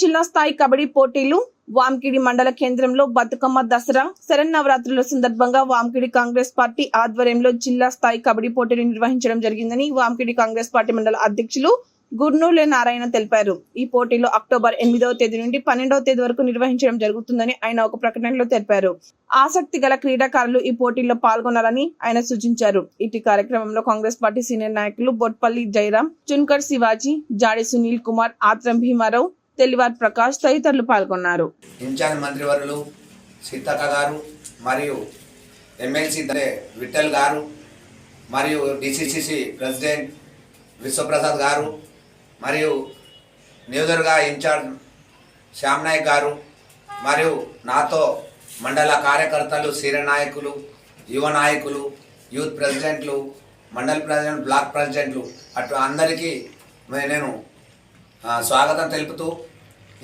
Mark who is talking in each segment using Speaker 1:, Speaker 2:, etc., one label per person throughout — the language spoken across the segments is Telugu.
Speaker 1: జిల్లా స్థాయి కబడ్డీ పోటీలు వాంకిడి మండల కేంద్రంలో బతుకమ్మ దసరా శరన్నవరాత్రుల సందర్భంగా వాంకిడి కాంగ్రెస్ పార్టీ ఆధ్వర్యంలో జిల్లా స్థాయి కబడ్డీ పోటీలు నిర్వహించడం జరిగిందని వాంకిడి కాంగ్రెస్ పార్టీ మండల అధ్యక్షులు గుర్నూలే నారాయణ తెలిపారు. ఈ పోటీలో అక్టోబర్ 8వ తేదీ నుండి 12వ తేదీ వరకు నిర్వహించడం జరుగుతుందని ఆయన ఒక ప్రకటనలో తెలిపారు. ఆసక్తి గల క్రీడాకారులు ఈ పోటీల్లో పాల్గొనాలని ఆయన సూచించారు. ఇటు కార్యక్రమంలో కాంగ్రెస్ పార్టీ సీనియర్ నాయకులు బొట్పల్లి జయరాం, చున్కర్ శివాజీ, జాడి సునీల్ కుమార్, ఆత్రం భీమారావు, తెలివార్ ప్రకాష్ తదితరులు పాల్గొన్నారు.
Speaker 2: ఇన్ఛార్జ్ మంత్రివర్యులు సీతక్క గారు మరియు ఎమ్మెల్సీ విఠల్ గారు మరియు డిసిసిసి ప్రెసిడెంట్ విశ్వప్రసాద్ గారు మరియు నియోజకవర్గ ఇన్ఛార్జ్ శ్యామ్ నాయక్ గారు మరియు నాతో మండల కార్యకర్తలు, సీనియర్ నాయకులు, యువ నాయకులు, యూత్ ప్రెసిడెంట్లు, మండల ప్రెసిడెంట్, బ్లాక్ ప్రెసిడెంట్లు అటు అందరికీ నేను స్వాగతం తెలుపుతూ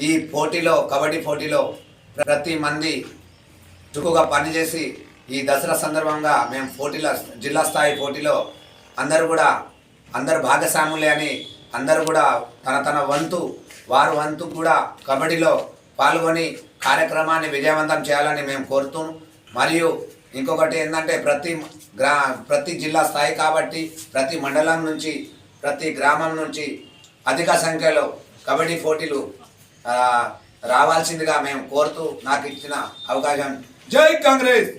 Speaker 2: ఈ పోటీలో కబడ్డీ పోటీలో ప్రతి మంది చురుకుగా పనిచేసి ఈ దసరా సందర్భంగా మేము పోటీలో జిల్లా స్థాయి పోటీలో అందరూ భాగస్వాములే అని అందరూ కూడా తన వంతు వంతు కూడా కబడ్డీలో పాల్గొని కార్యక్రమాన్ని విజయవంతం చేయాలని మేము కోరుతూ, మరియు ఇంకొకటి ఏంటంటే ప్రతి జిల్లా స్థాయి కాబట్టి ప్రతి మండలం నుంచి ప్రతి గ్రామం నుంచి అధిక సంఖ్యలో కబడ్డీ పోటీలు రావాల్సిందిగా మేము కోరుతూ నాకు ఇచ్చిన అవకాశం. జై కాంగ్రెస్.